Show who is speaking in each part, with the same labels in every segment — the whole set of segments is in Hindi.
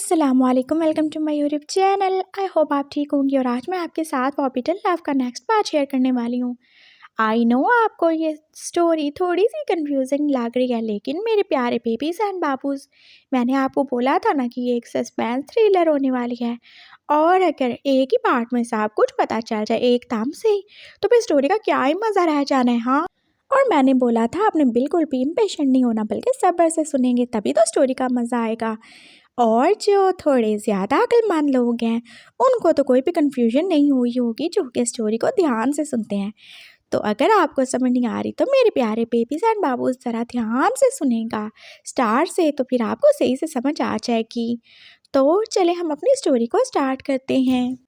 Speaker 1: अस्सलामुअलैकुम, welcome to my YouTube channel. I hope आप ठीक होंगी और आज मैं आपके साथ फॉरबिडन लव का नेक्स्ट पार्ट शेयर करने वाली हूँ। आई नो आपको ये स्टोरी थोड़ी सी कंफ्यूजिंग लग रही है, लेकिन मेरे प्यारे बेबीज एंड बाबूज, मैंने आपको बोला था ना कि ये एक सस्पेंस थ्रिलर होने वाली है। और अगर एक ही पार्ट में सब कुछ पता चल जाए एकदम से ही, तो फिर स्टोरी का क्या ही मज़ा रह जाना है। हाँ, और मैंने बोला था आपने बिल्कुल भी इम्पेशेंट नहीं होना, बल्कि सब्र से सुनेंगे तभी तो स्टोरी का मज़ा आएगा। और जो थोड़े ज़्यादा अक्लमंद लोग हैं, उनको तो कोई भी कन्फ्यूजन नहीं हुई होगी, जो कि स्टोरी को ध्यान से सुनते हैं। तो अगर आपको समझ नहीं आ रही तो मेरे प्यारे बेबीज एंड बाबूज ज़रा ध्यान से सुनेगा स्टार्ट से, तो फिर आपको सही से समझ आ जाएगी। तो चले हम अपनी स्टोरी को स्टार्ट करते हैं।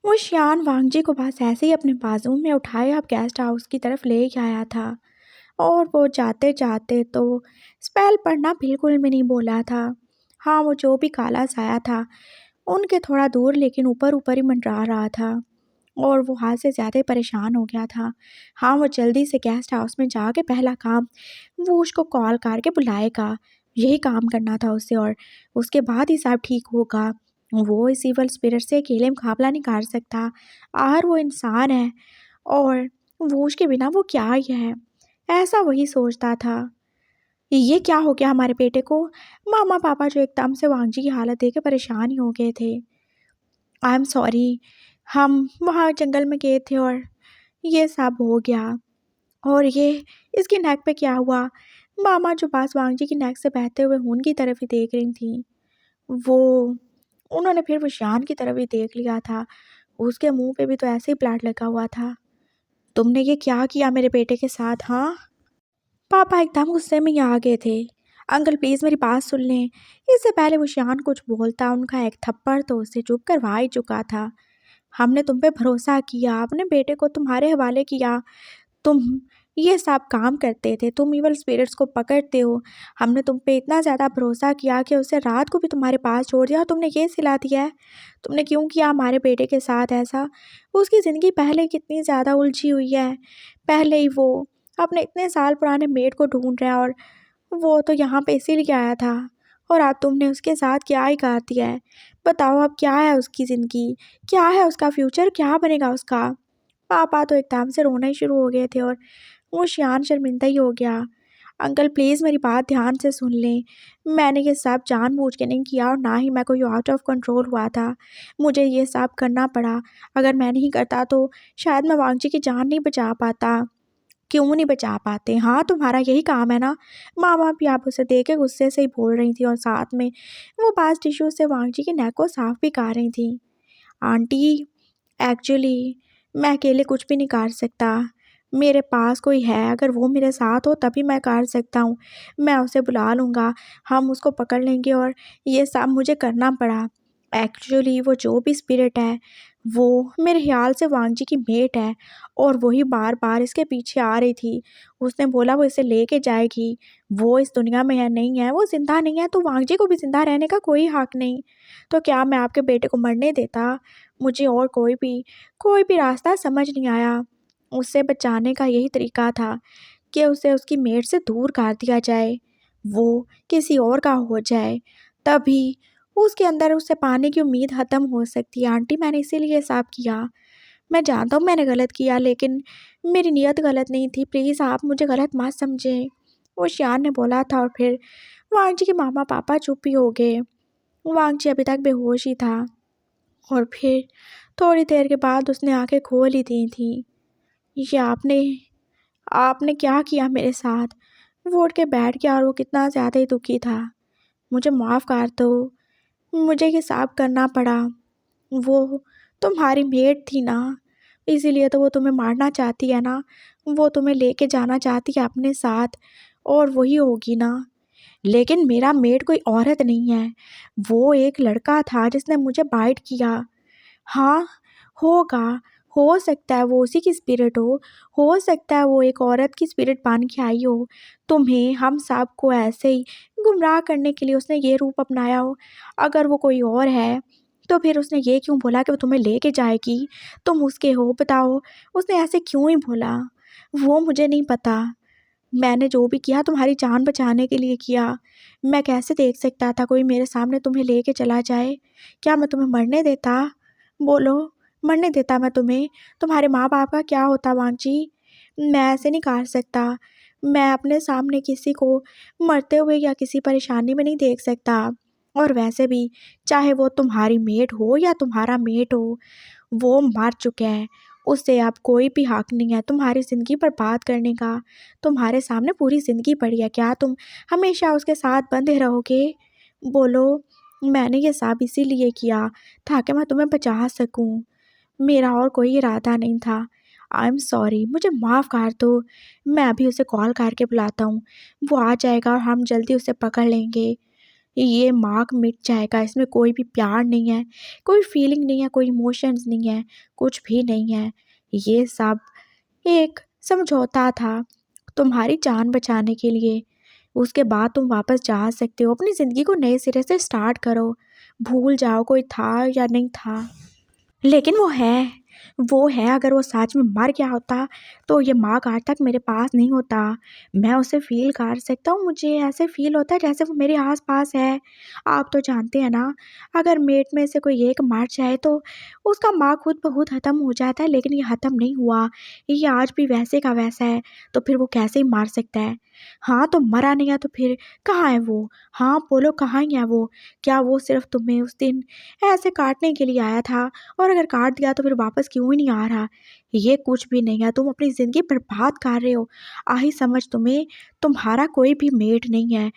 Speaker 1: वो शियान वांगजी को बस ऐसे ही अपने बाजू में उठाए अब गेस्ट हाउस की तरफ ले आया था। और वो जाते जाते तो स्पेल पढ़ना बिल्कुल भी नहीं बोला था। हाँ, वो जो भी काला साया था उनके थोड़ा दूर, लेकिन ऊपर ऊपर ही मंडरा रहा था। और वो हाथ से ज़्यादा परेशान हो गया था। हाँ, वो जल्दी से गेस्ट हाउस में जाके पहला काम वो उसको कॉल करके बुलाएगा, यही काम करना था उससे। और उसके बाद ही सब ठीक होगा। वो इस इवल स्पिरिट से अकेले मुकाबला नहीं कर सकता, और वो इंसान है, और वो उसके बिना वो क्या ही है, ऐसा वही सोचता था। ये क्या हो गया हमारे बेटे को? मामा पापा जो एकदम से वांगजी की हालत देख के परेशान ही हो गए थे। आई एम सॉरी, हम वहाँ जंगल में गए थे और ये सब हो गया। और ये इसकी नेक पे क्या हुआ? मामा जो पास वांगजी की नेक से बहते हुए खून की तरफ ही देख रही थी, वो उन्होंने फिर वो शान की तरफ ही देख लिया था। उसके मुंह पे भी तो ऐसे ही ब्लड लगा हुआ था। तुमने ये क्या किया मेरे बेटे के साथ? हाँ, पापा एकदम गुस्से में ही आ गए थे। अंकल प्लीज़ मेरी बात सुन लें। इससे पहले वो शान कुछ बोलता, उनका एक थप्पड़ तो उससे चुप करवा ही चुका था। हमने तुम पे भरोसा किया, अपने बेटे को तुम्हारे हवाले किया, तुम ये सब काम करते थे, तुम इवल स्पिरिट्स को पकड़ते हो। हमने तुम पे इतना ज़्यादा भरोसा किया कि उसे रात को भी तुम्हारे पास छोड़ दिया और तुमने ये सिला दिया है। तुमने क्यों किया हमारे बेटे के साथ ऐसा? उसकी ज़िंदगी पहले कितनी ज़्यादा उलझी हुई है। पहले ही वो अपने इतने साल पुराने मेड को ढूंढ रहा है, और वो तो यहाँ पे इसीलिए आया था। और अब तुमने उसके साथ क्या ही कर दिया है? बताओ अब क्या है उसकी ज़िंदगी, क्या है उसका फ्यूचर, क्या बनेगा उसका? पापा तो एकदम से रोना ही शुरू हो गए थे, और वो शियान शर्मिंदा ही हो गया। अंकल प्लीज़ मेरी बात ध्यान से सुन लें। मैंने ये सब जानबूझ के नहीं किया, और ना ही मैं कोई आउट ऑफ कंट्रोल हुआ था। मुझे ये सब करना पड़ा। अगर मैं नहीं करता तो शायद मैं वांगजी की जान नहीं बचा पाता। क्यों नहीं बचा पाते? हाँ, तुम्हारा यही काम है ना। मामा भी आप उसे देख के गुस्से से ही बोल रही थी, और साथ में वो पास टिश्यू से वांगजी की नेक को साफ भी कर रही थी। आंटी, एक्चुअली मैं अकेले कुछ भी नहीं कर सकता। मेरे पास कोई है, अगर वो मेरे साथ हो तभी मैं कर सकता हूँ। मैं उसे बुला लूँगा, हम उसको पकड़ लेंगे, और ये सब मुझे करना पड़ा। एक्चुअली वो जो भी स्पिरिट है, वो मेरे ख्याल से वांगजी की मेट है, और वही बार बार इसके पीछे आ रही थी। उसने बोला वो इसे लेके जाएगी। वो इस दुनिया में है नहीं है, वो ज़िंदा नहीं है, तो वांगजी को भी ज़िंदा रहने का कोई हक नहीं। तो क्या मैं आपके बेटे को मरने देता? मुझे और कोई भी रास्ता समझ नहीं आया। उससे बचाने का यही तरीका था कि उसे उसकी मेट से दूर कर दिया जाए, वो किसी और का हो जाए, तभी उसके अंदर उससे पाने की उम्मीद ख़त्म हो सकती है। आंटी, मैंने इसीलिए सब किया। मैं जानता हूँ मैंने गलत किया, लेकिन मेरी नीयत गलत नहीं थी। प्लीज़ आप मुझे गलत मत समझें, वो शियान ने बोला था। और फिर वांगजी के मामा पापा चुप ही हो गए। वांगजी अभी तक बेहोश ही था, और फिर थोड़ी देर के बाद उसने आंखें खोल ही दी थी। ये आपने आपने क्या किया मेरे साथ? वो उठ के बैठ गया, और वो कितना ज़्यादा ही दुखी था। मुझे माफ़ कर दो, मुझे ये सब करना पड़ा। वो तुम्हारी मेट थी ना, इसीलिए तो वो तुम्हें मारना चाहती है ना। वो तुम्हें लेके जाना चाहती है अपने साथ, और वही होगी ना। लेकिन मेरा मेट कोई औरत नहीं है, वो एक लड़का था जिसने मुझे बाइट किया। हाँ, होगा, हो सकता है वो उसी की स्पिरिट हो सकता है वो एक औरत की स्पिरिट बन के आई हो। तुम्हें, हम सब को ऐसे ही गुमराह करने के लिए उसने ये रूप अपनाया हो। अगर वो कोई और है, तो फिर उसने ये क्यों बोला कि वो तुम्हें लेके जाएगी? तुम उसके हो, बताओ, उसने ऐसे क्यों ही बोला? वो मुझे नहीं पता। मैंने जो भी किया तुम्हारी जान बचाने के लिए किया। मैं कैसे देख सकता था कोई मेरे सामने तुम्हें लेके चला जाए? क्या मैं तुम्हें मरने देता? बोलो, मरने देता मैं तुम्हें? तुम्हारे माँ-बाप का क्या होता वांजी? मैं ऐसे नहीं कर सकता। मैं अपने सामने किसी को मरते हुए या किसी परेशानी में नहीं देख सकता। और वैसे भी चाहे वो तुम्हारी मेड हो या तुम्हारा मेट हो, वो मर चुका है। उससे अब कोई भी हक नहीं है तुम्हारी ज़िंदगी बर्बाद करने का। तुम्हारे सामने पूरी ज़िंदगी पड़ी है, क्या तुम हमेशा उसके साथ बंधे रहोगे? बोलो, मैंने ये सब इसीलिए किया ताकि मैं तुम्हें बचा सकूं। मेरा और कोई इरादा नहीं था। आई एम सॉरी, मुझे माफ़ कर दो। मैं अभी उसे कॉल करके बुलाता हूँ। वो आ जाएगा और हम जल्दी उसे पकड़ लेंगे। ये मार्क मिट जाएगा, इसमें कोई भी प्यार नहीं है, कोई फीलिंग नहीं है, कोई इमोशंस नहीं है, कुछ भी नहीं है। ये सब एक समझौता था तुम्हारी जान बचाने के लिए। उसके बाद तुम वापस जा सकते हो, अपनी ज़िंदगी को नए सिरे से स्टार्ट करो। भूल जाओ कोई था या नहीं था। लेकिन वो है, अगर वो सच में मर गया होता तो ये मार्क आज तक मेरे पास नहीं होता। मैं उसे फ़ील कर सकता हूँ, मुझे ऐसे फ़ील होता है जैसे वो मेरे आस-पास है। आप तो जानते हैं ना, अगर मेट में से कोई एक मर जाए तो उसका मार्क खुद ब खुद ख़त्म हो जाता है, लेकिन ये ख़त्म नहीं हुआ। ये आज भी वैसे का वैसा है, तो फिर वो कैसे ही मर सकता है? हाँ, तो मरा नहीं है तो फिर कहाँ है वो? हाँ, बोलो कहाँ ही है वो? क्या वो सिर्फ़ तुम्हें उस दिन ऐसे काटने के लिए आया था? और अगर काट दिया तो फिर वापस क्यों ही नहीं आ रहा? ये कुछ भी नहीं है, तुम अपनी ज़िंदगी बर्बाद कर रहे हो। आही समझ तुम्हें, तुम्हारा कोई भी मेट नहीं है,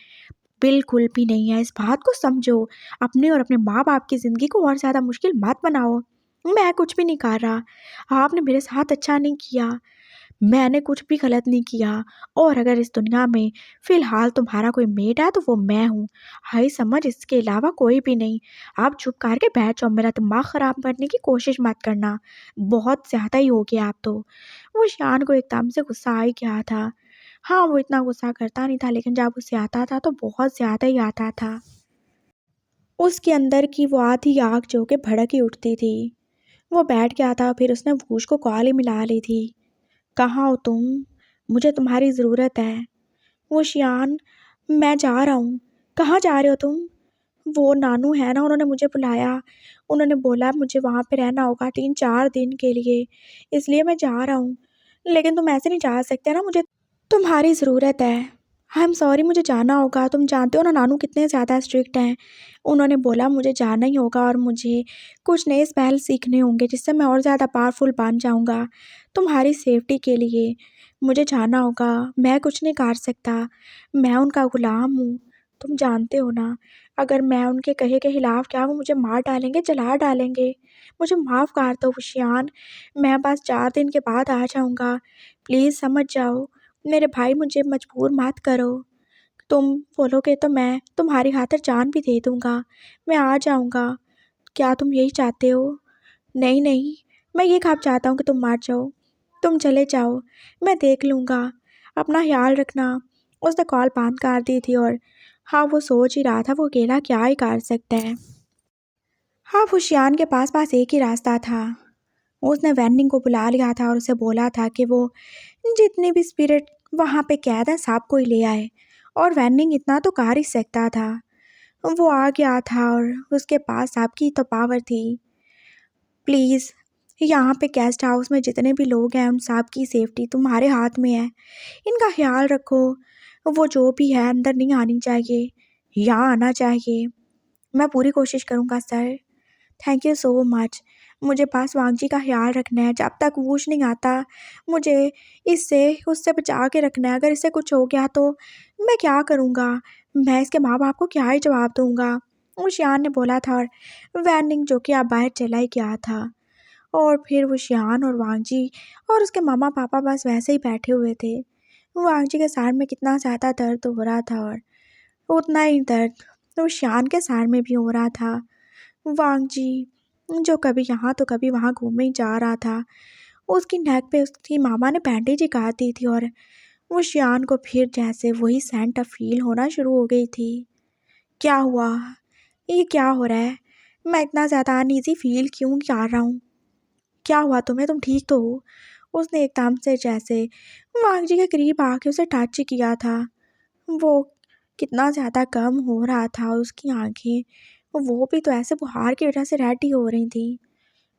Speaker 1: बिल्कुल भी नहीं है। इस बात को समझो, अपने और अपने माँ-बाप की ज़िंदगी को और ज़्यादा मुश्किल मत बनाओ। मैं कुछ भी नहीं कर रहा, आपने मेरे साथ अच्छा नहीं किया। मैंने कुछ भी गलत नहीं किया, और अगर इस दुनिया में फ़िलहाल तुम्हारा कोई मेट है तो वो मैं हूँ। हाय समझ, इसके अलावा कोई भी नहीं। आप चुप करके बैठ जाओ, मेरा दिमाग ख़राब करने की कोशिश मत करना। बहुत ज़्यादा ही हो गया आप तो। वो शान को एकदम से गुस्सा आ ही गया था। हाँ, वो इतना गुस्सा करता नहीं था, लेकिन जब उसे आता था तो बहुत ज़्यादा ही आता था। उसके अंदर की वो आधी आग जो कि भड़क ही उठती थी। वो बैठ गया था, फिर उसने वूश को कॉल ही मिला ली थी। कहाँ हो तुम? मुझे तुम्हारी ज़रूरत है। वो शियान, मैं जा रहा हूँ। कहाँ जा रहे हो तुम? वो नानू है ना, उन्होंने मुझे बुलाया। उन्होंने बोला मुझे वहाँ पे रहना होगा 3-4 दिन के लिए, इसलिए मैं जा रहा हूँ। लेकिन तुम ऐसे नहीं जा सकते ना, मुझे तुम्हारी ज़रूरत है। आई एम सॉरी, मुझे जाना होगा। तुम जानते हो ना नानू कितने ज़्यादा स्ट्रिक्ट हैं। उन्होंने बोला मुझे जाना ही होगा और मुझे कुछ नए स्पेल सीखने होंगे जिससे मैं और ज़्यादा पावरफुल बन जाऊँगा। तुम्हारी सेफ्टी के लिए मुझे जाना होगा। मैं कुछ नहीं कर सकता। मैं उनका ग़ुलाम हूँ। तुम जानते हो ना, अगर मैं उनके कहे के खिलाफ़ क्या वो मुझे मार डालेंगे, जला डालेंगे। मुझे माफ़ कर दो शियान, मैं बस 4 दिन के बाद आ जाऊँगा। प्लीज़ समझ जाओ। मेरे भाई, मुझे मजबूर मत करो। तुम बोलोगे तो मैं तुम्हारी खातिर जान भी दे दूँगा। मैं आ जाऊँगा। क्या तुम यही चाहते हो? नहीं, नहीं, मैं ये कब चाहता हूँ कि तुम मर जाओ। तुम चले जाओ, मैं देख लूँगा। अपना ख़्याल रखना। उसने कॉल बंद कर दी थी और हाँ, वो सोच ही रहा था वो अकेला क्या ही कर सकता है। हाँ, फुशियान के पास एक ही रास्ता था। उसने वैनिंग को बुला लिया था और उसे बोला था कि वो जितने भी स्पिरिट वहाँ पे कैद हैं सबको ही ले आए, और वैनिंग इतना तो कर ही सकता था। वो आ गया था और उसके पास सबकी तो पावर थी। प्लीज़, यहाँ पे गेस्ट हाउस में जितने भी लोग हैं उन सब की सेफ्टी तुम्हारे हाथ में है। इनका ख्याल रखो। वो जो भी है अंदर नहीं आनी चाहिए, यहाँ आना चाहिए। मैं पूरी कोशिश करूँगा sir. Thank you so much. मुझे बस वांगजी का ख्याल रखना है। जब तक वूश नहीं आता, मुझे इससे उससे बचा के रखना है। अगर इससे कुछ हो गया तो मैं क्या करूँगा? मैं इसके माँ-बाप को क्या ही जवाब दूँगा? वो शियान ने बोला था, और वैनिंग जो कि अब बाहर चला ही गया था। और फिर वो शियान और वांगजी और उसके मम्मा-पापा बस वैसे ही बैठे हुए थे। वांगजी के सर में कितना ज़्यादा दर्द हो रहा था, और उतना ही दर्द तो शियान के सर में भी हो रहा था। वांगजी जो कभी यहाँ तो कभी वहाँ घूमे ही जा रहा था। उसकी नेक पे उसकी मामा ने बैंडेज ही काट दी थी, और वो शियान को फिर जैसे वही सेंट फील होना शुरू हो गई थी। क्या हुआ? ये क्या हो रहा है? मैं इतना ज़्यादा अनईज़ी फील क्यों कर रहा हूँ? क्या हुआ तुम्हें? तुम ठीक तो हो? उसने एकदम से जैसे वांग जी के करीब आके उसे टच किया था। वो कितना ज़्यादा कम हो रहा था उसकी आँखें, वो भी तो ऐसे बुखार की वजह से रेड ही हो रही थी।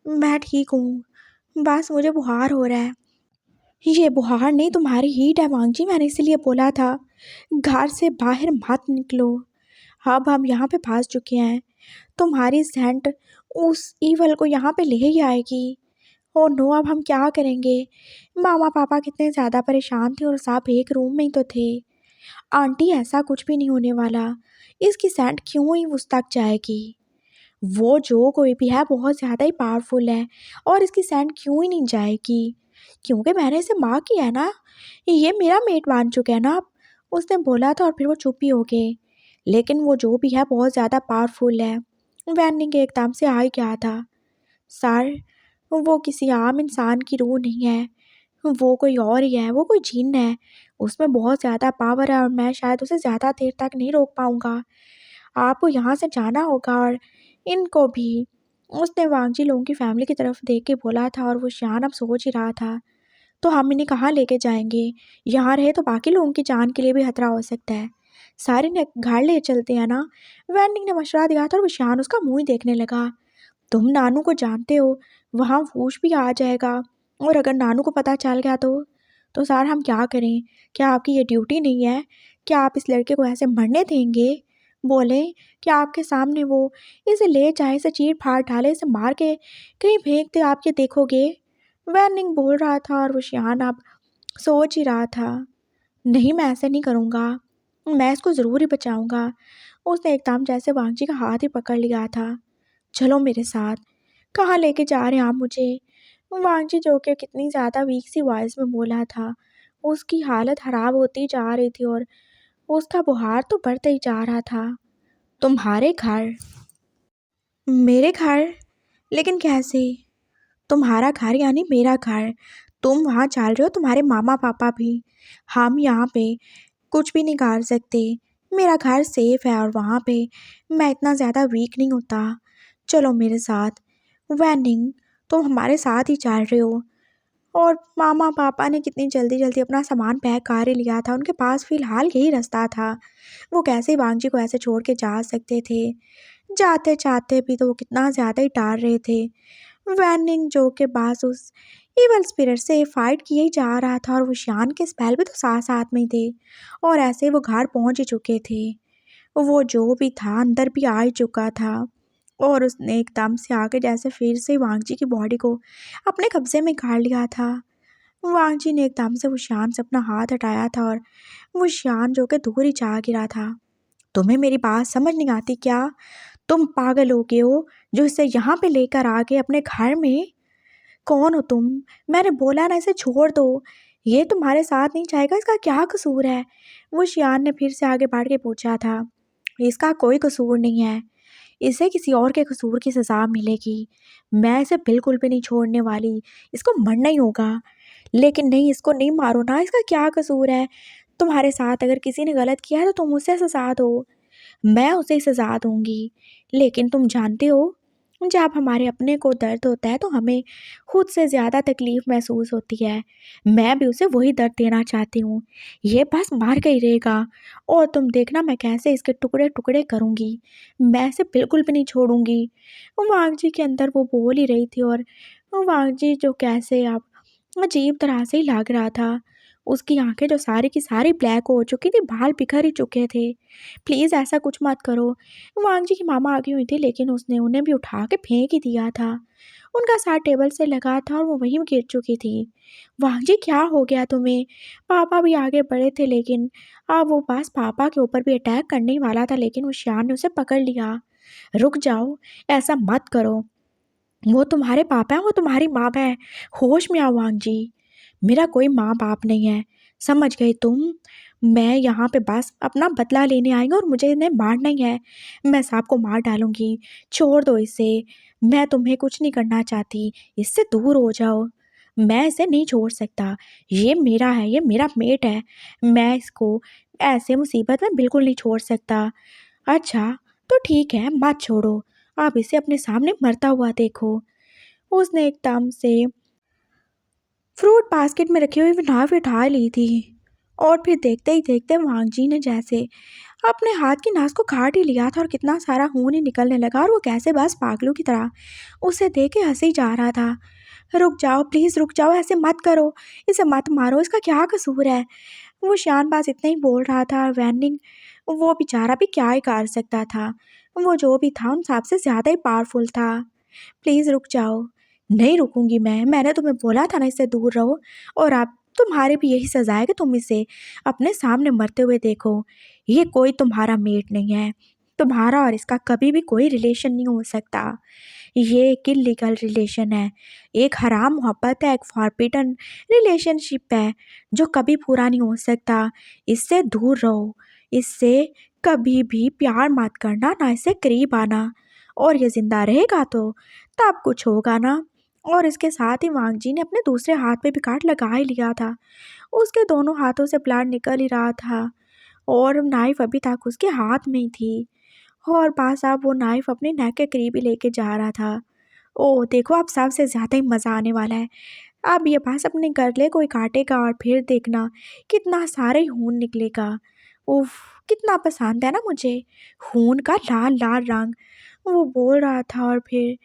Speaker 1: मैं ठीक हूँ, बस मुझे बुखार हो रहा है। ये बुखार नहीं, तुम्हारी हीट है वांग जी, मैंने इसीलिए बोला था घर से बाहर मत निकलो। अब हम यहाँ पे फंस चुके हैं, तुम्हारी सेंट उस ईवल को यहाँ पे ले ही आएगी। ओह नो, अब हम क्या करेंगे। मामा पापा कितने ज़्यादा परेशान थे और सब एक रूम में ही तो थे। आंटी ऐसा कुछ भी नहीं होने वाला, इसकी सेंट क्यों ही उस तक जाएगी। वो जो कोई भी है बहुत ज़्यादा ही पावरफुल है और इसकी सेंट क्यों ही नहीं जाएगी, क्योंकि मैंने इसे माँ किया है ना, ये मेरा मेट बन चुका है ना अब। उसने बोला था और फिर वो चुप ही हो गए। लेकिन वो जो भी है बहुत ज़्यादा पावरफुल है। वैनिंग एकदम से आ ही गया था। सर, वो किसी आम इंसान की रूह नहीं है, वो कोई और ही है, वो कोई जिन है। उसमें बहुत ज़्यादा पावर है और मैं शायद उसे ज़्यादा देर तक नहीं रोक पाऊँगा। आपको यहाँ से जाना होगा और इनको भी। उसने वांगजी लोगों की फैमिली की तरफ देख के बोला था और वो शान अब सोच ही रहा था, तो हम इन्हें कहाँ लेके जाएंगे। यहाँ रहे तो बाकी लोगों की जान के लिए भी खतरा हो सकता है। सारे ने घर ले चलते हैं ना। वैनिंग ने मशवरा दिया था और वो शान उसका मुंह ही देखने लगा। तुम नानू को जानते हो, वहाँ वूश भी आ जाएगा और अगर नानू को पता चल गया तो सर हम क्या करें। क्या आपकी ये ड्यूटी नहीं है? क्या आप इस लड़के को ऐसे मरने देंगे? बोले कि आपके सामने वो इसे ले जाए, इसे चीर फाड़ डाले, इसे मार के कहीं फेंक दे, आप ये देखोगे? वैनिंग बोल रहा था और वो शियान अब सोच ही रहा था, नहीं मैं ऐसे नहीं करूँगा, मैं इसको ज़रूर ही बचाऊँगा। उसने एकदम जैसे वांगजी का हाथ ही पकड़ लिया था। चलो मेरे साथ। कहाँ लेके जा रहे हैं आप मुझे? वांगजी जो कि कितनी ज़्यादा वीक सी वॉइस में बोला था। उसकी हालत ख़राब होती जा रही थी और उसका बुखार तो बढ़ता ही जा रहा था। तुम्हारे घर? मेरे घर? लेकिन कैसे? तुम्हारा घर यानी मेरा घर। तुम वहाँ चल रहे हो, तुम्हारे मामा पापा भी। हम यहाँ पे कुछ भी नहीं कर सकते। मेरा घर सेफ है और वहाँ पे मैं इतना ज़्यादा वीक नहीं होता। चलो मेरे साथ। वैनिंग, तुम हमारे साथ ही चल रहे हो। और मामा पापा ने कितनी जल्दी जल्दी अपना सामान पैक कर ही लिया था, उनके पास फ़िलहाल यही रास्ता था। वो कैसे वांगजी को ऐसे छोड़ के जा सकते थे। जाते जाते भी तो वो कितना ज़्यादा ही डर रहे थे। वैनिंग जो के पास उस इवल स्पिरिट से फाइट किए ही जा रहा था और वो शान के स्पेल भी तो साथ साथ में ही थे और ऐसे ही वो घर पहुंच ही चुके थे। वो जो भी था अंदर भी आ ही चुका था और उसने एकदम से आके जैसे फिर से वांगजी की बॉडी को अपने कब्जे में कर लिया था। वांगजी ने एकदम से वो शान से अपना हाथ हटाया था और वो शान जो कि दूर ही जा गिरा था। तुम्हें मेरी बात समझ नहीं आती क्या? तुम पागल हो गए हो जो इसे यहाँ पे लेकर आ गए अपने घर में? कौन हो तुम? मैंने बोला ना इसे छोड़ दो, ये तुम्हारे साथ नहीं जाएगा, इसका क्या कसूर है? वो शियान ने फिर से आगे बढ़ के पूछा था। इसका कोई कसूर नहीं है, इसे किसी और के कसूर की सज़ा मिलेगी। मैं इसे बिल्कुल भी नहीं छोड़ने वाली, इसको मरना ही होगा। लेकिन नहीं, इसको नहीं मारो ना, इसका क्या कसूर है? तुम्हारे साथ अगर किसी ने गलत किया है तो तुम उसे सज़ा दो, मैं उसे सज़ा दूंगी। लेकिन तुम जानते हो, जब हमारे अपने को दर्द होता है तो हमें खुद से ज़्यादा तकलीफ़ महसूस होती है। मैं भी उसे वही दर्द देना चाहती हूँ। ये बस मार के ही रहेगा और तुम देखना मैं कैसे इसके टुकड़े टुकड़े करूँगी। मैं इसे बिल्कुल भी नहीं छोड़ूंगी। वांगजी के अंदर वो बोल ही रही थी और वांगजी जो कैसे अब अजीब तरह से ही लग रहा था। उसकी आंखें जो सारी की सारी ब्लैक हो चुकी थी, बाल बिखर ही चुके थे। प्लीज़ ऐसा कुछ मत करो। वांगजी की मामा आगी हुई थी लेकिन उसने उन्हें भी उठा के फेंक ही दिया था। उनका साथ टेबल से लगा था और वो वहीं गिर चुकी थी। वांगजी क्या हो गया तुम्हें? पापा भी आगे बढ़े थे लेकिन अब वो बस पापा के ऊपर भी अटैक करने ही वाला था लेकिन उस शान ने उसे पकड़ लिया। रुक जाओ, ऐसा मत करो। वो तुम्हारे पापा हैं, वो तुम्हारी माँ है। होश में आओ वांगजी। मेरा कोई माँ बाप नहीं है, समझ गए तुम? मैं यहाँ पे बस अपना बदला लेने आई हूँ और मुझे इन्हें मारना ही है। मैं सबको मार डालूंगी, छोड़ दो इसे। मैं तुम्हें कुछ नहीं करना चाहती, इससे दूर हो जाओ। मैं इसे नहीं छोड़ सकता, ये मेरा है, ये मेरा मेट है। मैं इसको ऐसे मुसीबत में बिल्कुल नहीं छोड़ सकता। अच्छा, तो ठीक है, मत छोड़ो। आप इसे अपने सामने मरता हुआ देखो। उसने एकदम से फ्रूट बास्केट में रखी हुई वो नाव उठा ली थी और फिर देखते ही देखते वांगजी ने जैसे अपने हाथ की नास को काट ही लिया था और कितना सारा खून ही निकलने लगा और वो कैसे बस पागलों की तरह उसे देख के हंसे ही जा रहा था। रुक जाओ प्लीज़, रुक जाओ, ऐसे मत करो, इसे मत मारो, इसका क्या कसूर है। वो शानबाज इतना ही बोल रहा था और वैनिंग वो बेचारा भी क्या ही कर सकता था। वो जो भी था उन सबसे ज़्यादा ही पावरफुल था। प्लीज़ रुक जाओ। नहीं रुकूंगी मैंने तुम्हें बोला था ना इससे दूर रहो। और अब तुम्हारे भी यही सज़ा है कि तुम इसे अपने सामने मरते हुए देखो। ये कोई तुम्हारा मेट नहीं है, तुम्हारा और इसका कभी भी कोई रिलेशन नहीं हो सकता। ये एक इलीगल रिलेशन है, एक हराम मोहब्बत है, एक फॉरबिडन रिलेशनशिप है जो कभी पूरा नहीं हो सकता। इससे दूर रहो, इससे कभी भी प्यार मत करना, ना इससे करीब आना। और ये ज़िंदा रहेगा तो तब कुछ होगा ना। और इसके साथ ही वांगजी ने अपने दूसरे हाथ पे भी काट लगा ही लिया था। उसके दोनों हाथों से ब्लड निकल ही रहा था और नाइफ अभी तक उसके हाथ में ही थी। और पास अब वो नाइफ अपने नेक के करीब ही लेके जा रहा था। ओह देखो, अब सबसे ज़्यादा ही मज़ा आने वाला है। अब ये पास अपने गले को ही काटेगा और फिर देखना कितना सारे खून निकलेगा। उफ, कितना पसंद है ना मुझे खून का लाल लाल रंग। वो बोल रहा था और फिर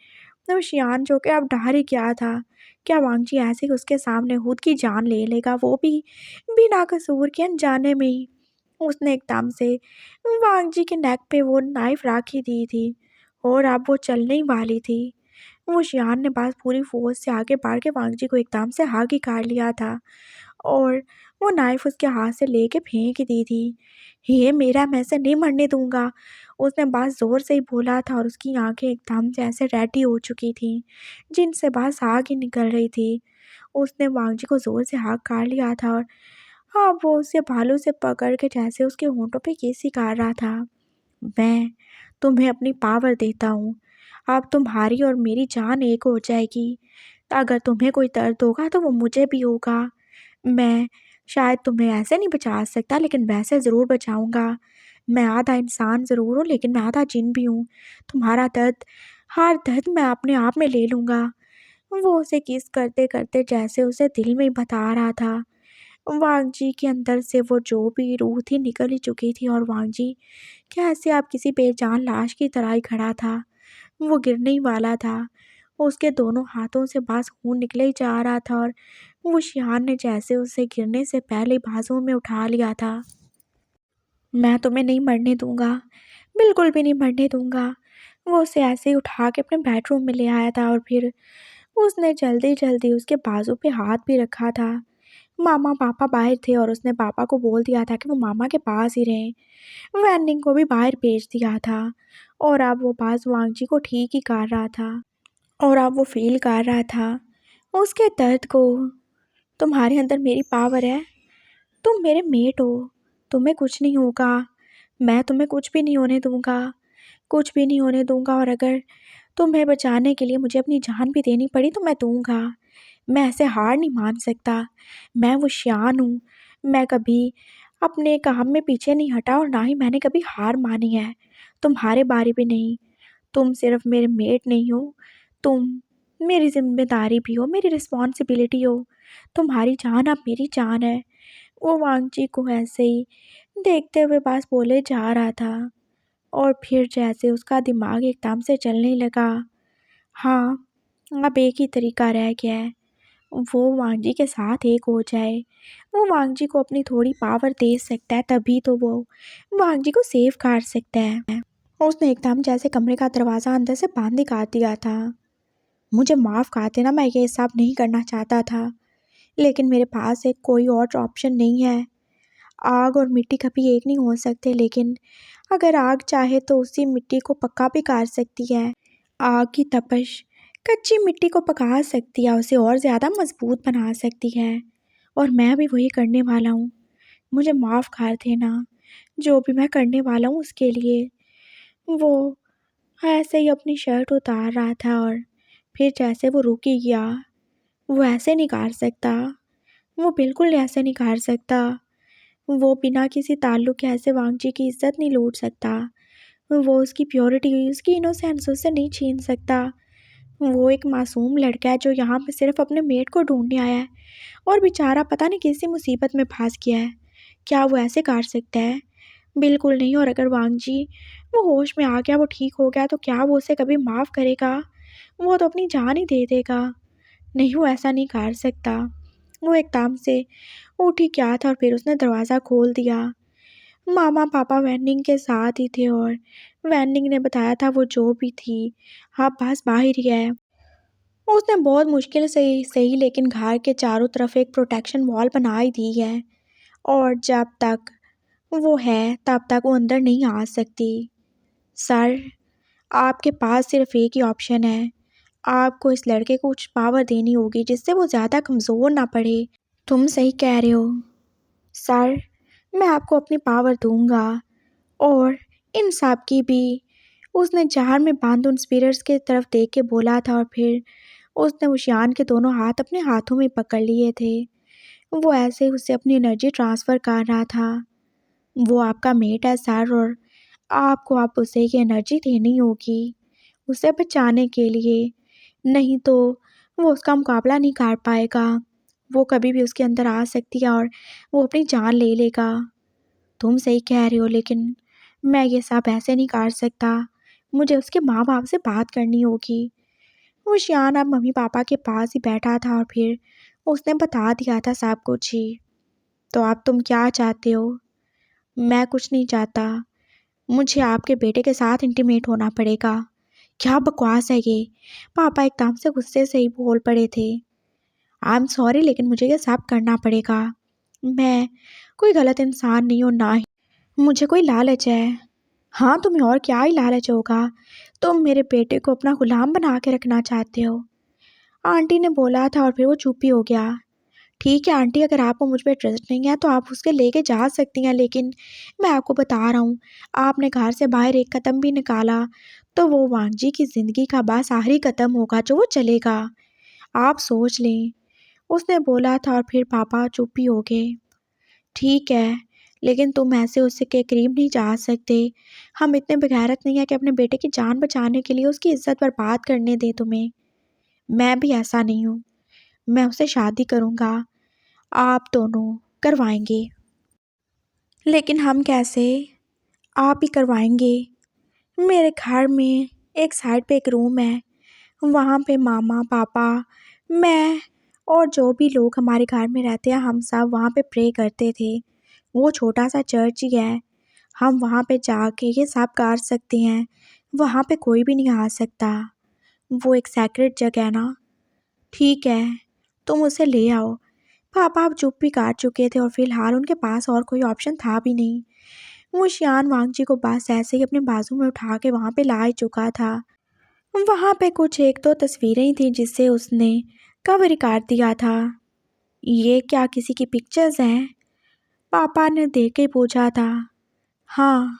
Speaker 1: तो शियान जो कि अब डर ही गया था। क्या वांगजी ऐसे ही उसके सामने खुद की जान ले लेगा, वो भी बिना कसूर के अनजाने में ही। उसने एकदम से वांगजी के नेक पे वो नाइफ रख ही दी थी और अब वो चलने ही वाली थी। वो शियान ने बस पूरी फोर्स से आगे बढ़ के वांगजी को एकदम से हाथ ही काट लिया था और वो नाइफ उसके हाथ से लेके फेंक ही दी थी। ये मेरा, मैं इसे नहीं मरने दूंगा, उसने बस ज़ोर से ही बोला था और उसकी आंखें एकदम से ऐसे रेड ही हो चुकी थी जिनसे बस आग ही निकल रही थी। उसने वांगजी को ज़ोर से हाथ काट लिया था और हाँ वो उसे भालू से पकड़ के जैसे उसके होंठों पे किस ही कर रहा था। मैं तुम्हें अपनी पावर देता हूँ, अब तुम्हारी और मेरी जान एक हो जाएगी। अगर तुम्हें कोई दर्द होगा तो वो मुझे भी होगा। मैं शायद तुम्हें ऐसे नहीं बचा सकता लेकिन वैसे ज़रूर बचाऊंगा। मैं आधा इंसान ज़रूर हूँ लेकिन मैं आधा जिन भी हूँ। तुम्हारा दर्द, हर दर्द मैं अपने आप में ले लूँगा। वो उसे किस करते करते जैसे उसे दिल में ही बता रहा था। वांगजी के अंदर से वो जो भी रूह थी निकल ही चुकी थी और वांगजी कैसे अब किसी बेजान लाश की तरह ही खड़ा था। वो गिरने ही वाला था। उसके दोनों हाथों से बस खून निकले ही जा रहा था और वो शियान ने जैसे उसे गिरने से पहले बाजुओं में उठा लिया था। मैं तुम्हें नहीं मरने दूंगा, बिल्कुल भी नहीं मरने दूंगा। वो उसे ऐसे ही उठा के अपने बेडरूम में ले आया था और फिर उसने जल्दी जल्दी उसके बाजू पे हाथ भी रखा था। मामा पापा बाहर थे और उसने पापा को बोल दिया था कि वो मामा के पास ही रहें। वैनिंग को भी बाहर भेज दिया था और अब वो पास वांगजी को ठीक ही कर रहा था और अब वो फील कर रहा था उसके दर्द को। तुम्हारे अंदर मेरी पावर है, तुम मेरे मेट हो, तुम्हें कुछ नहीं होगा, मैं तुम्हें कुछ भी नहीं होने दूंगा, कुछ भी नहीं होने दूंगा। और अगर तुम्हें बचाने के लिए मुझे अपनी जान भी देनी पड़ी तो मैं दूंगा। मैं ऐसे हार नहीं मान सकता। मैं वो शियान हूँ, मैं कभी अपने काम में पीछे नहीं हटा और ना ही मैंने कभी हार मानी है। तुम्हारे बारे में नहीं, तुम सिर्फ मेरे मेट नहीं हो, तुम मेरी जिम्मेदारी भी हो, मेरी रिस्पॉन्सिबिलिटी हो। तुम्हारी जान अब मेरी जान है। वो वांगची को ऐसे ही देखते हुए बस बोले जा रहा था और फिर जैसे उसका दिमाग एकदम से चलने लगा। हाँ, अब एक ही तरीका रह गया है, वो वांगजी के साथ एक हो जाए। वो वांगजी को अपनी थोड़ी पावर दे सकता है तभी तो वो वांगजी को सेव कर सकता है। उसने एकदम जैसे कमरे का दरवाज़ा अंदर से बंद ही कर दिया था। मुझे माफ़ कर देना, मैं ये सब नहीं करना चाहता था लेकिन मेरे पास एक कोई और ऑप्शन नहीं है। आग और मिट्टी कभी एक नहीं हो सकते लेकिन अगर आग चाहे तो उसी मिट्टी को पक्का भी कर सकती है। आग की तपश कच्ची मिट्टी को पका सकती है, उसे और ज़्यादा मजबूत बना सकती है और मैं भी वही करने वाला हूँ। मुझे माफ़ कर देना, जो भी मैं करने वाला हूँ उसके लिए। वो ऐसे ही अपनी शर्ट उतार रहा था और फिर जैसे वो रुक ही गया। वो ऐसे नहीं कर सकता, वो बिल्कुल ऐसे नहीं कर सकता। वो बिना किसी ताल्लुक के ऐसे वांगजी की इज्जत नहीं लूट सकता। वो उसकी प्योरिटी, उसकी इनोसेंस उससे नहीं छीन सकता। वो एक मासूम लड़का है जो यहाँ पे सिर्फ अपने मेट को ढूंढने आया है और बेचारा पता नहीं किसी मुसीबत में फंस गया है। क्या वो ऐसे कर सकता है? बिल्कुल नहीं। और अगर वांग जी वो होश में आ गया, वो ठीक हो गया, तो क्या वो उसे कभी माफ़ करेगा? वो तो अपनी जान ही दे देगा। नहीं, वो ऐसा नहीं कर सकता। वो एकदम से उठ ही गया था और फिर उसने दरवाज़ा खोल दिया। मामा पापा वेंडिंग के साथ ही थे और वेंडिंग ने बताया था वो जो भी थी, हाँ बस बाहर ही है। उसने बहुत मुश्किल से ही सही लेकिन घर के चारों तरफ एक प्रोटेक्शन वॉल बना ही दी है और जब तक वो है तब तक वो अंदर नहीं आ सकती। सर, आपके पास सिर्फ एक ही ऑप्शन है। आपको इस लड़के को कुछ पावर देनी होगी जिससे वो ज़्यादा कमज़ोर ना पड़े। तुम सही कह रहे हो सर, मैं आपको अपनी पावर दूंगा और इन सब की भी। उसने जार में बंद उन स्पिरिट्स की तरफ देख के बोला था और फिर उसने उशियान के दोनों हाथ अपने हाथों में पकड़ लिए थे। वो ऐसे ही उससे अपनी एनर्जी ट्रांसफ़र कर रहा था। वो आपका मेट है सर और आपको आप उसे ये एनर्जी देनी होगी उसे बचाने के लिए, नहीं तो वो उसका मुकाबला नहीं कर पाएगा। वो कभी भी उसके अंदर आ सकती है और वो अपनी जान ले लेगा। तुम सही कह रहे हो लेकिन मैं ये सब ऐसे नहीं कर सकता। मुझे उसके माँ बाप से बात करनी होगी। वो शियान अब मम्मी पापा के पास ही बैठा था और फिर उसने बता दिया था सब कुछ ही। तो अब तुम क्या चाहते हो? मैं कुछ नहीं चाहता। मुझे आपके बेटे के साथ इंटीमेट होना पड़ेगा। क्या बकवास है ये? पापा एकदम से गुस्से से ही बोल पड़े थे। आई एम सॉरी लेकिन मुझे ये सब करना पड़ेगा। मैं कोई गलत इंसान नहीं हूँ, ना ही मुझे कोई लालच है। हाँ, तुम्हें और क्या ही लालच होगा? तुम मेरे बेटे को अपना गुलाम बना के रखना चाहते हो। आंटी ने बोला था और फिर वो चुप ही हो गया। ठीक है आंटी, अगर आपको मुझ पे ट्रस्ट नहीं है तो आप उसके लेके जा सकती हैं, लेकिन मैं आपको बता रहा हूँ, आपने घर से बाहर एक कदम भी निकाला तो वो वांगजी की ज़िंदगी का बस आखिरी कदम होगा जो वो चलेगा। आप सोच लें। उसने बोला था और फिर पापा चुप ही हो गए। ठीक है, लेकिन तुम ऐसे उससे के करीब नहीं जा सकते। हम इतने बेगैरत नहीं है कि अपने बेटे की जान बचाने के लिए उसकी इज्जत बर्बाद करने दें तुम्हें। मैं भी ऐसा नहीं हूँ। मैं उससे शादी करूँगा। आप दोनों करवाएंगे। लेकिन हम कैसे? आप ही करवाएंगे। मेरे घर में एक साइड पे एक रूम है, वहाँ पे मामा पापा, मैं और जो भी लोग हमारे घर में रहते हैं हम सब वहाँ पे प्रे करते थे। वो छोटा सा चर्च ही है। हम वहाँ पे जाके ये सब कर सकते हैं। वहाँ पे कोई भी नहीं आ सकता। वो एक सेक्रेट जगह है ना। ठीक है, तुम उसे ले आओ। पापा अब चुप भी काट चुके थे और फिलहाल उनके पास और कोई ऑप्शन था भी नहीं। वो शियान वांगजी को बस ऐसे ही अपने बाजू में उठा के वहाँ पे ला ही चुका था। वहाँ पे कुछ एक दो तस्वीरें ही थी जिससे उसने कवर कर दिया था। ये क्या किसी की पिक्चर्स हैं? पापा ने देख के पूछा था। हाँ,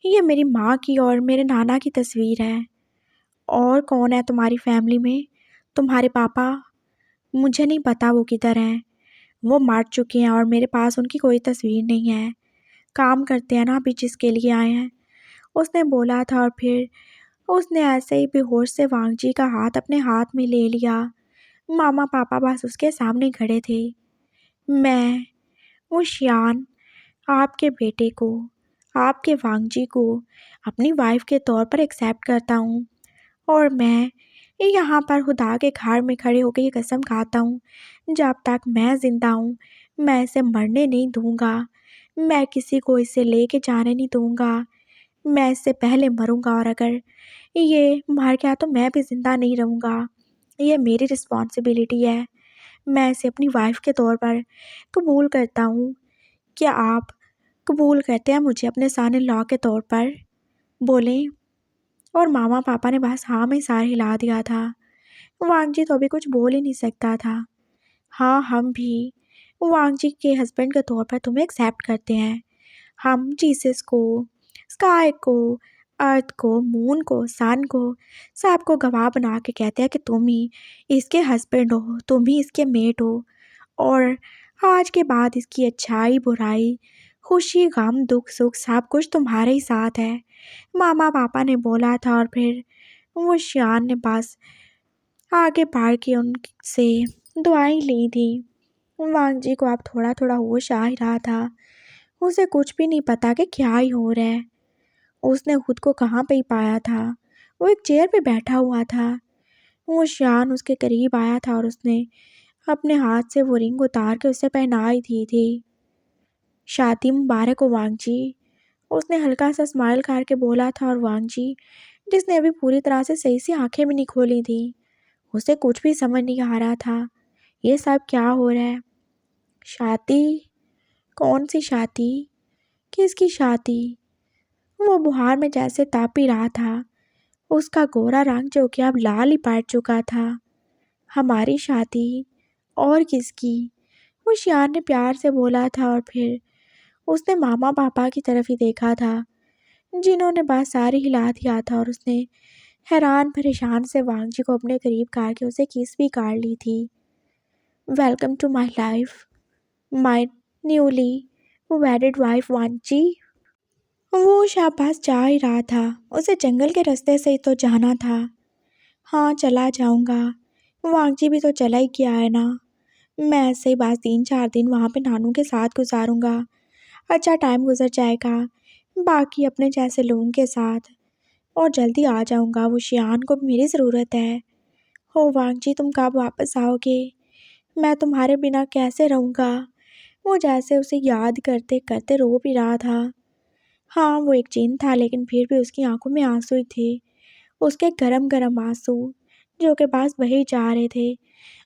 Speaker 1: ये मेरी माँ की और मेरे नाना की तस्वीर है। और कौन है तुम्हारी फैमिली में? तुम्हारे पापा? मुझे नहीं पता वो किधर हैं। वो मर चुके हैं और मेरे पास उनकी कोई तस्वीर नहीं है। काम करते हैं ना अभी जिसके लिए आए हैं, उसने बोला था और फिर उसने ऐसे ही बेहोश से वांगजी का हाथ अपने हाथ में ले लिया। मामा पापा बस उसके सामने खड़े थे। मैं वो शियान आपके बेटे को, आपके वांगजी को अपनी वाइफ के तौर पर एक्सेप्ट करता हूँ और मैं यहाँ पर खुदा के घर में खड़े होकर ये कसम खाता हूँ, जब तक मैं ज़िंदा हूँ मैं इसे मरने नहीं दूँगा। मैं किसी को इसे लेके जाने नहीं दूँगा। मैं इससे पहले मरूँगा और अगर ये मर गया तो मैं भी ज़िंदा नहीं रहूँगा। ये मेरी रिस्पॉन्सिबिलिटी है। मैं इसे अपनी वाइफ के तौर पर कबूल करता हूँ। क्या आप कबूल करते हैं मुझे अपने सन इन लॉ के तौर पर? बोलें। और मामा पापा ने बस हाँ में सार हिला दिया था। वांगजी तो अभी कुछ बोल ही नहीं सकता था। हाँ, हम भी वांगजी के हस्बैंड के तौर पर तुम्हें एक्सेप्ट करते हैं। हम जीसस को, स्काई को, अर्थ को, मून को, सन को, सबको गवाह बना के कहते हैं कि तुम ही इसके हस्बैंड हो, तुम ही इसके मेट हो और आज के बाद इसकी अच्छाई बुराई, खुशी गम दुख सुख सब कुछ तुम्हारे ही साथ है। मामा पापा ने बोला था और फिर वो शियान ने बस आगे बढ़ के उनसे दुआएं ली थी। वांग जी को अब थोड़ा थोड़ा होश आ ही रहा था। उसे कुछ भी नहीं पता कि क्या ही हो रहा है। उसने खुद को कहाँ पे ही पाया था। वो एक चेयर पे बैठा हुआ था। वो शान उसके करीब आया था और उसने अपने हाथ से वो रिंग उतार के उसे पहनाई दी थी। शादी मुबारक हो वांग जी, उसने हल्का सा स्माइल करके बोला था। और वांग जी, जिसने अभी पूरी तरह से सही से आंखें भी नहीं खोली थी, उसे कुछ भी समझ नहीं आ रहा था ये सब क्या हो रहा है। शादी? कौन सी शादी? किसकी शादी? वो बुहार में जैसे ताप ही रहा था। उसका गोरा रंग जो कि अब लाल ही पड़ चुका था। हमारी शादी? और किसकी? वो शियान ने प्यार से बोला था और फिर उसने मामा पापा की तरफ ही देखा था, जिन्होंने बस सारी हिला दिया था। और उसने हैरान परेशान से वांग जी को अपने करीब करके उसे किस भी कर ली थी। Welcome to my life, my newly wedded wife Wang ji. वो शाबाश जा ही रहा था। उसे जंगल के रास्ते से ही तो जाना था। हाँ, चला जाऊंगा। वांग जी भी तो चला ही गया है ना। मैं ऐसे ही बस 3-4 दिन वहाँ पे नानू के साथ गुजारूंगा। अच्छा टाइम गुजर जाएगा बाकी अपने जैसे लोगों के साथ, और जल्दी आ जाऊंगा। वो शियान को भी मेरी ज़रूरत है। हो वांग जी, तुम कब वापस आओगे? मैं तुम्हारे बिना कैसे रहूँगा? वो जैसे उसे याद करते करते रो भी रहा था। हाँ, वो एक जिन था, लेकिन फिर भी उसकी आंखों में आंसू ही थे। उसके गरम गरम आंसू जो के पास बहे जा रहे थे।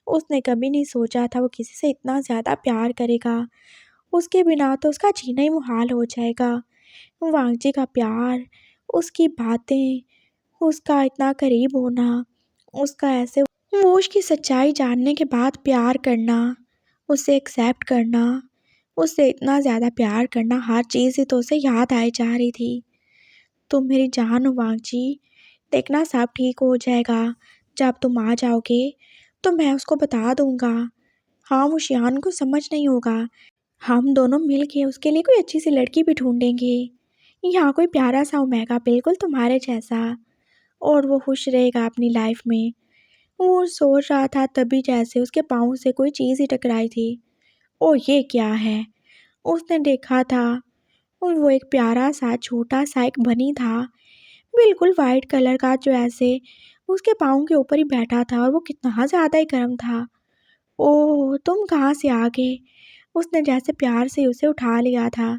Speaker 1: उसने कभी नहीं सोचा था वो किसी से इतना ज़्यादा प्यार करेगा। उसके बिना तो उसका जीना ही मुहाल हो जाएगा। वांग जी का प्यार, उसकी बातें, उसका इतना करीब होना, उसका ऐसे वो उसकी सच्चाई जानने के बाद प्यार करना, उसे एक्सेप्ट करना, उससे इतना ज़्यादा प्यार करना, हर चीज़ ही तो उसे याद आई जा रही थी। तुम मेरी जान हो वांग जी, देखना सब ठीक हो जाएगा। जब तुम आ जाओगे तो मैं उसको बता दूंगा। हाँ, वो शियान को समझ नहीं होगा। हम दोनों मिल के उसके लिए कोई अच्छी सी लड़की भी ढूंढेंगे। यहाँ कोई प्यारा सा ओमेगा बिल्कुल तुम्हारे जैसा, और वो खुश रहेगा अपनी लाइफ में। वो सोच रहा था तभी जैसे उसके पाँव से कोई चीज़ ही टकराई थी। ओ, ये क्या है? उसने देखा था वो एक प्यारा सा छोटा सा एक बनी था, बिल्कुल वाइट कलर का, जो ऐसे उसके पाँव के ऊपर ही बैठा था। और वो कितना ज़्यादा ही गर्म था। ओह, तुम कहाँ से आ गए? उसने जैसे प्यार से उसे उठा लिया था।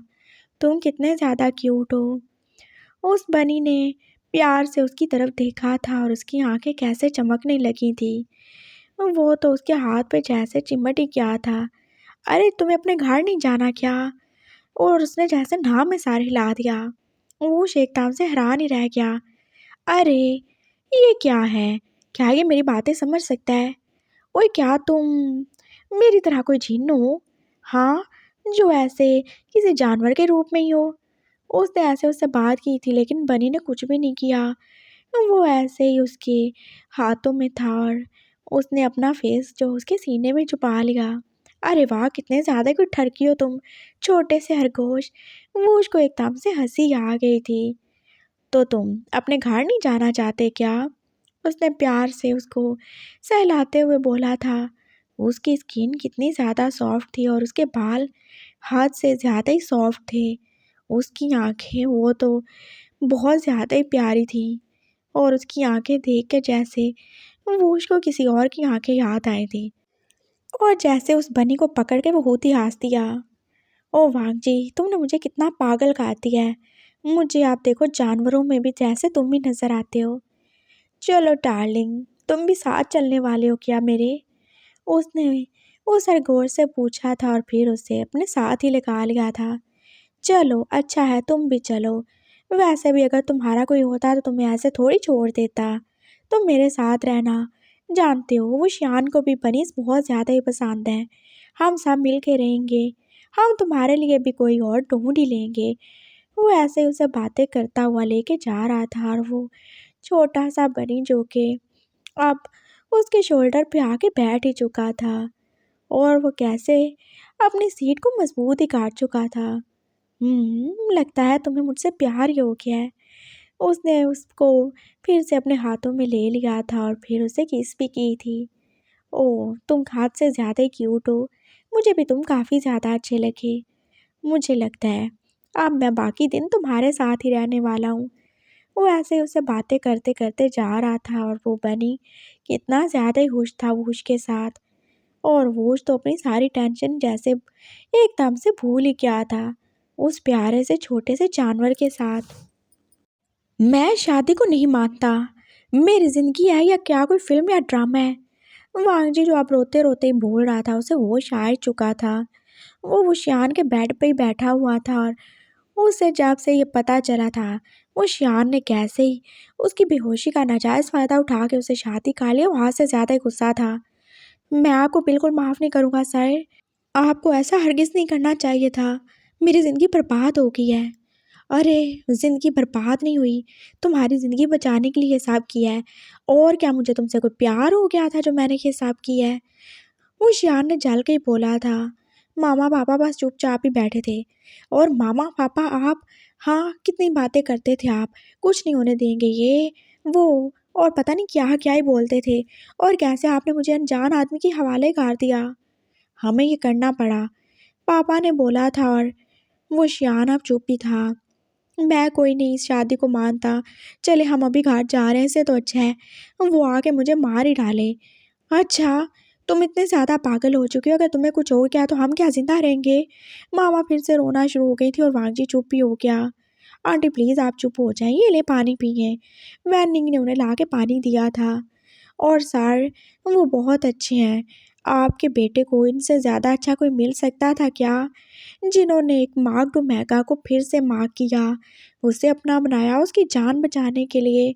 Speaker 1: तुम कितने ज़्यादा क्यूट हो। उस बनी ने प्यार से उसकी तरफ देखा था और उसकी आंखें कैसे चमकने लगी थी। वो तो उसके हाथ पे जैसे चिमट ही गया था। अरे, तुम्हें अपने घर नहीं जाना क्या? और उसने जैसे नाम में सार हिला दिया। वो एकदम से हैरान ही रह गया। अरे, ये क्या है? क्या ये मेरी बातें समझ सकता है? ओए, क्या तुम मेरी तरह कोई जिन्न हो? हाँ, जो ऐसे किसी जानवर के रूप में ही हो। उसने ऐसे उससे बात की थी, लेकिन बनी ने कुछ भी नहीं किया। वो ऐसे ही उसके हाथों में था और उसने अपना फेस जो उसके सीने में छुपा लिया। अरे वाह, कितने ज़्यादा कोई ठरकी हो तुम, छोटे से खरगोश। वो उसको एकदम से हंसी आ गई थी। तो तुम अपने घर नहीं जाना चाहते क्या? उसने प्यार से उसको सहलाते हुए बोला था। उसकी स्किन कितनी ज़्यादा सॉफ्ट थी और उसके बाल हाथ से ज़्यादा ही सॉफ्ट थे। उसकी आंखें वो तो बहुत ज़्यादा ही प्यारी थी, और उसकी आंखें देख के जैसे वो उसको किसी और की आंखें याद आई थी। और जैसे उस बनी को पकड़ के वो होती हंस दिया। ओ वांग जी, तुमने मुझे कितना पागल कर दिया है। मुझे आप देखो जानवरों में भी जैसे तुम भी नज़र आते हो। चलो डार्लिंग, तुम भी साथ चलने वाले हो क्या मेरे? उसने उस खरगोश से पूछा था और फिर उसे अपने साथ ही लगा लिया था। चलो, अच्छा है तुम भी चलो। वैसे भी अगर तुम्हारा कोई होता तो तुम्हें ऐसे थोड़ी छोड़ देता। तुम मेरे साथ रहना। जानते हो, वो शियान को भी बनीस बहुत ज़्यादा ही पसंद है। हम सब मिल के रहेंगे। हम तुम्हारे लिए भी कोई और ढूंढ ही लेंगे। वो ऐसे उसे बातें करता हुआ लेके जा रहा था और वो छोटा सा बनी जो कि अब उसके शोल्डर पे आके बैठ ही चुका था, और वो कैसे अपनी सीट को मजबूत ही काट चुका था। लगता है तुम्हें मुझसे प्यार ही हो गया है। उसने उसको फिर से अपने हाथों में ले लिया था और फिर उसे किस भी की थी। ओह, तुम हाथ से ज़्यादा ही क्यूट हो। मुझे भी तुम काफ़ी ज़्यादा अच्छे लगे। मुझे लगता है अब मैं बाकी दिन तुम्हारे साथ ही रहने वाला हूँ। वो ऐसे ही उससे बातें करते करते जा रहा था और वो बनी कितना ज़्यादा ही खुश था वो उसके साथ। और वो तो अपनी सारी टेंशन जैसे एकदम से भूल ही गया था उस प्यारे से छोटे से जानवर के साथ। मैं शादी को नहीं मानता। मेरी ज़िंदगी है या क्या कोई फिल्म या ड्रामा है। वांगजी जो अब रोते रोते ही बोल रहा था, उसे होश आ ही चुका था। वो शियान के बेड पे ही बैठा हुआ था और उसे जब से ये पता चला था वो शियान ने कैसे ही उसकी बेहोशी का नाजायज़ फ़ायदा उठा के उसे शादी का लिया, वहाँ से ज़्यादा ही गुस्सा था। मैं आपको बिल्कुल माफ़ नहीं करूँगा सर। आपको ऐसा हरगिज़ नहीं करना चाहिए था। मेरी ज़िंदगी बर्बाद हो गई है। अरे! ज़िंदगी बर्बाद नहीं हुई, तुम्हारी ज़िंदगी बचाने के लिए ये सब किया है। और क्या मुझे तुमसे कोई प्यार हो गया था जो मैंने ये सब किया है? वो शियान ने जल के ही बोला था। मामा-पापा बस चुपचाप ही बैठे थे और मामा-पापा आप, हाँ, कितनी बातें करते थे आप, कुछ नहीं होने देंगे ये, वो और पता नहीं क्या-क्या ही बोलते थे और कैसे आपने मुझे अनजान आदमी के हवाले कर दिया। हमें ये करना पड़ा, पापा ने बोला था और वो शियान अब चुप ही था। मैं कोई नहीं इस शादी को मानता। चले हम अभी घर जा रहे हैं, इससे तो अच्छा है वो आके मुझे मार ही डाले। अच्छा, तुम इतने ज़्यादा पागल हो चुके हो, अगर तुम्हें कुछ हो गया तो हम क्या ज़िंदा रहेंगे? मामा फिर से रोना शुरू हो गई थी और वांगजी चुप भी हो गया। आंटी प्लीज़ आप चुप हो जाइए, ये ले पानी पिए। वैनिंग ने उन्हें ला के पानी दिया था। और सर, वो बहुत अच्छे हैं। आपके बेटे को इनसे ज़्यादा अच्छा कोई मिल सकता था क्या? जिन्होंने एक मार्क डुमैका को फिर से मार किया, उसे अपना बनाया, उसकी जान बचाने के लिए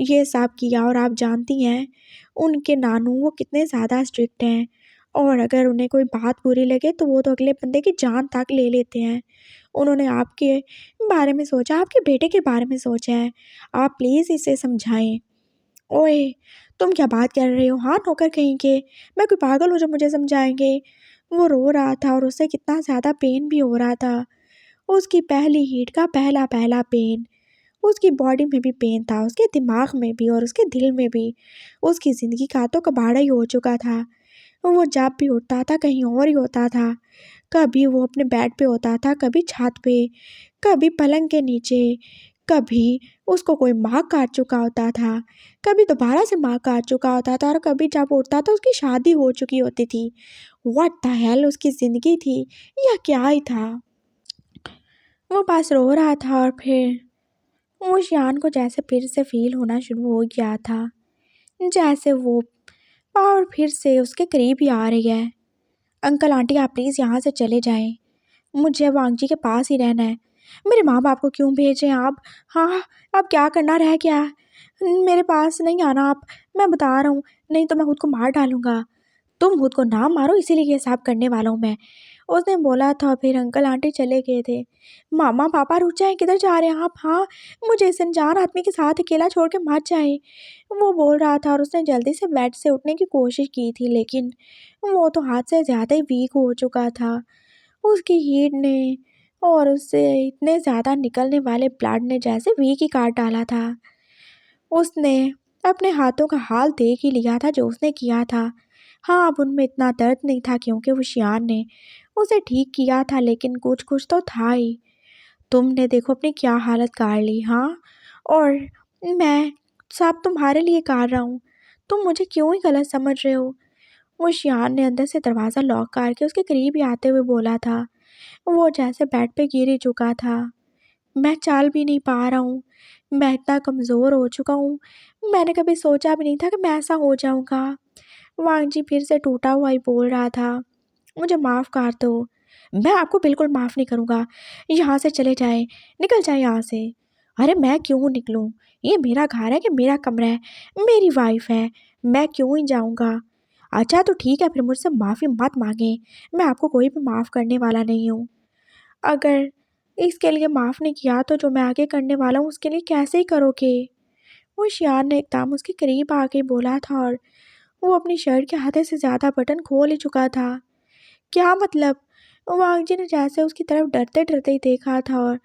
Speaker 1: ये सब किया। और आप जानती हैं उनके नानू वो कितने ज़्यादा स्ट्रिक्ट हैं और अगर उन्हें कोई बात बुरी लगे तो वो तो अगले बंदे की जान तक ले लेते हैं। उन्होंने आपके बारे में सोचा, आपके बेटे के बारे में सोचा है। आप प्लीज़ इसे समझाएँ। ओए! तुम क्या बात कर रहे हो? हाँ, नौकर कहीं के। मैं कोई पागल हूँ जो मुझे समझाएँगे? वो रो रहा था और उसे कितना ज़्यादा पेन भी हो रहा था। उसकी पहली हीट का पहला-पहला पेन। उसकी बॉडी में भी पेन था, उसके दिमाग में भी और उसके दिल में भी। उसकी ज़िंदगी का तो कबाड़ा ही हो चुका था। वो जब भी उठता था कहीं और ही होता था। कभी वो अपने बेड पे होता था, कभी छत पे, कभी पलंग के नीचे, कभी उसको कोई मार काट चुका होता था, कभी दोबारा से मार काट चुका होता था और कभी जब उठता था उसकी शादी हो चुकी होती थी। व्हाट द हेल उसकी ज़िंदगी थी या क्या ही था? वो बस रो रहा था और फिर वो शियान को जैसे फिर से फ़ील होना शुरू हो गया था, जैसे वो पावर फिर से उसके करीब ही आ रही है। अंकल आंटी आप प्लीज़ यहाँ से चले जाएँ। मुझे अब वांगजी के पास ही रहना है। मेरे माँ-बाप को क्यों भेजें आप? हाँ, अब क्या करना रह गया है? मेरे पास नहीं आना आप, मैं बता रहा हूँ, नहीं तो मैं खुद को मार डालूँगा। तुम खुद को ना मारो इसीलिए ये सब करने वाला हूँ मैं। उसने बोला था फिर अंकल आंटी चले गए थे। मामा पापा रुक जाएँ, किधर जा रहे हैं आप? हाँ, मुझे इस अनजान आदमी के साथ अकेला छोड़ के मत जाएँ। वो बोल रहा था और उसने जल्दी से बेड से उठने की कोशिश की थी लेकिन वो तो हाथ से ज़्यादा ही वीक हो चुका था। उसकी हीट ने और उससे इतने ज़्यादा निकलने वाले ब्लड ने जैसे वीक ही काट डाला था। उसने अपने हाथों का हाल देख ही लिया था जो उसने किया था। हाँ, अब उनमें इतना दर्द नहीं था क्योंकि वो शियान ने उसे ठीक किया था लेकिन कुछ-कुछ तो था ही। तुमने देखो अपनी क्या हालत कर ली, हाँ? और मैं सब तुम्हारे लिए कर रहा हूँ। तुम मुझे क्यों ही गलत समझ रहे हो? वो शियान ने अंदर से दरवाज़ा लॉक करके उसके करीब ही आते हुए बोला था। वो जैसे बेड पे गिर ही चुका था। मैं चल भी नहीं पा रहा हूँ। मैं इतना कमज़ोर हो चुका हूँ। मैंने कभी सोचा भी नहीं था कि मैं ऐसा हो जाऊँगा। वांगजी फिर से टूटा हुआ ही बोल रहा था। मुझे माफ़ कर दो। मैं आपको बिल्कुल माफ़ नहीं करूँगा। यहाँ से चले जाएँ, निकल जाएँ यहाँ से। अरे मैं क्यों निकलूँ? ये मेरा घर है कि मेरा कमरा है, मेरी वाइफ़ है, मैं क्यों ही जाऊँगा? अच्छा तो ठीक है फिर मुझसे माफ़ी मत माँगें। मैं आपको कोई भी माफ़ करने वाला नहीं हूँ। अगर इसके लिए माफ़ नहीं किया तो जो मैं आगे करने वाला हूँ उसके लिए कैसे ही करोगे? वो शियान ने एकदम उसके करीब आके बोला था और वो अपनी शर्ट के आधे से ज़्यादा बटन खोल ही चुका था। क्या मतलब? वांगजी ने जैसे उसकी तरफ डरते-डरते ही देखा था और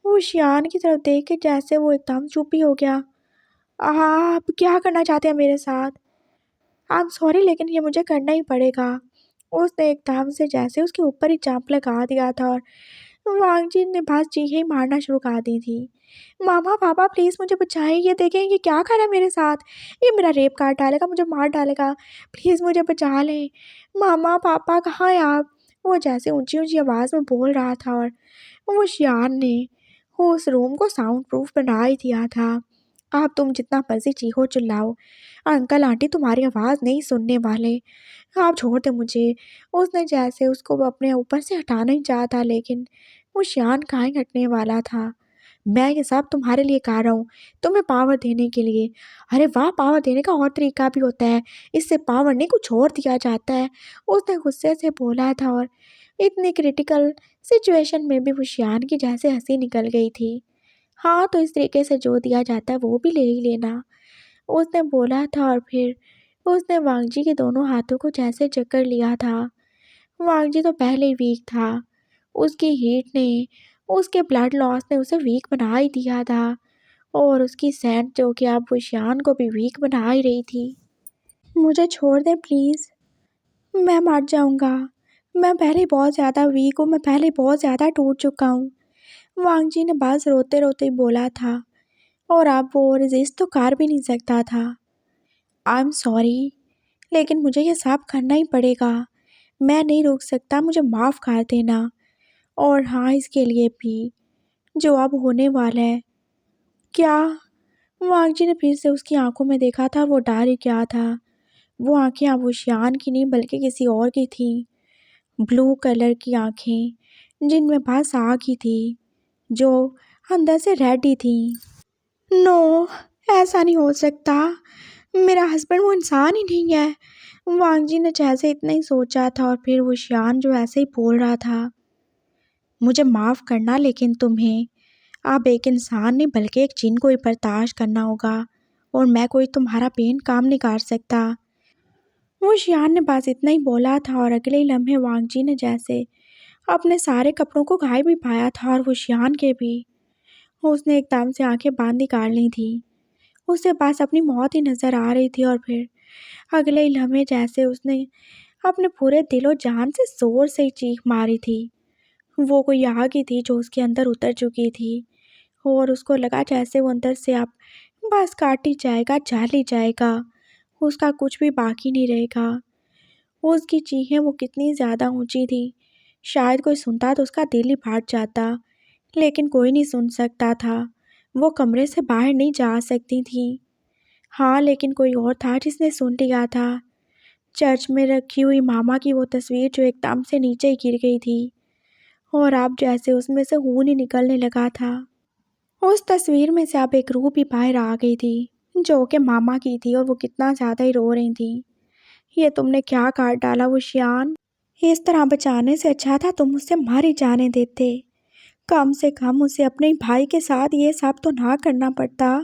Speaker 1: वो शियान की तरफ देख के जैसे वो एकदम चुप ही हो गया। आप क्या करना चाहते हैं मेरे साथ? आई एम सॉरी लेकिन ये मुझे करना ही पड़ेगा। उसने एकदम से जैसे उसके ऊपर ही चाप लगा दिया था और वांगजी ने बस चीखें ही मारना शुरू कर दी थी। मामा पापा प्लीज़ मुझे बचाइए, ये देखें ये क्या कर रहा है मेरे साथ, ये मेरा रेप कर डालेगा, मुझे मार डालेगा, प्लीज़ मुझे बचा लें। मामा पापा कहाँ हैं आप? वो जैसे ऊंची ऊंची आवाज़ में बोल रहा था और वो शियान ने उस रूम को साउंड प्रूफ बना ही दिया था। आप तुम जितना मर्जी चीखो चिल्लाओ, अंकल आंटी तुम्हारी आवाज़ नहीं सुनने वाले, आप छोड़ दे मुझे। उसने जैसे उसको वो अपने ऊपर से हटाना ही चाहा था लेकिन वो शियान कहाँ ही हटने वाला था। मैं ये सब तुम्हारे लिए कर रहा हूँ, तुम्हें पावर देने के लिए। अरे वाह, पावर देने का और तरीका भी होता है, इससे पावर नहीं कुछ और दिया जाता है। उसने गुस्से से बोला था और इतनी क्रिटिकल सिचुएशन में भी वो शियान की जैसे हंसी निकल गई थी। हाँ तो इस तरीके से जो दिया जाता है वो भी ले ही लेना, उसने बोला था और फिर उसने वांगजी के दोनों हाथों को जैसे जकड़ लिया था। वांगजी तो पहले ही वीक था, उसकी हीट ने, उसके ब्लड लॉस ने उसे वीक बना ही दिया था और उसकी सेंट जो कि अब वो शियान को भी वीक बना ही रही थी। मुझे छोड़ दे प्लीज़, मैं मर जाऊंगा, मैं पहले ही बहुत ज़्यादा वीक हूँ, मैं पहले ही बहुत ज़्यादा टूट चुका हूँ। वांगजी ने बस रोते रोते ही बोला था और अब वो रेजिस्ट तो कर भी नहीं सकता था। आई एम सॉरी लेकिन मुझे ये सब करना ही पड़ेगा, मैं नहीं रुक सकता, मुझे माफ़ कर देना। और हाँ इसके लिए भी जो अब होने वाला है। क्या? वांगजी ने फिर से उसकी आंखों में देखा था, वो डर ही गया था। वो आंखें अब शियान की नहीं बल्कि किसी और की थी, ब्लू कलर की आंखें जिनमें बस आग ही थी जो अंदर से रेड ही थी। नो, ऐसा नहीं हो सकता, मेरा हस्बैंड वो इंसान ही नहीं है। वांगजी ने जैसे इतना ही सोचा था और फिर वो शियान जो ऐसे ही बोल रहा था, मुझे माफ़ करना लेकिन तुम्हें अब एक इंसान नहीं बल्कि एक जिन को ही बर्दाश्त करना होगा और मैं कोई तुम्हारा पेन काम नहीं कर सकता। वो शियान ने बस इतना ही बोला था और अगले ही लम्हे वांगजी ने जैसे अपने सारे कपड़ों को गायब भी पाया था और वो शियान के भी। उसने एकदम से आंखें बांध निकाल ली थी, उसे बस अपनी मौत ही नज़र आ रही थी और फिर अगले ही लम्हे जैसे उसने अपने पूरे दिलो जान से ज़ोर से ही चीख मारी थी। वो कोई आग ही थी जो उसके अंदर उतर चुकी थी और उसको लगा जैसे वो अंदर से अब बस काट ही जाएगा, जल ही जाएगा, उसका कुछ भी बाकी नहीं रहेगा। उसकी चीखें वो कितनी ज़्यादा ऊंची थी, शायद कोई सुनता तो उसका दिल ही फाट जाता, लेकिन कोई नहीं सुन सकता था। वो कमरे से बाहर नहीं जा सकती थी। हाँ लेकिन कोई और था जिसने सुन लिया था। चर्च में रखी हुई मामा की वो तस्वीर जो एकदम से नीचे ही गिर गई थी और अब जैसे उसमें से खून ही निकलने लगा था। उस तस्वीर में से अब एक रूह भी बाहर आ गई थी जो कि मामा की थी और वो कितना ज़्यादा ही रो रही थी। ये तुमने क्या काट डाला वो शियान, इस तरह बचाने से अच्छा था तुम उससे मार ही जाने देते, कम से कम उसे अपने भाई के साथ ये सब तो ना करना पड़ता।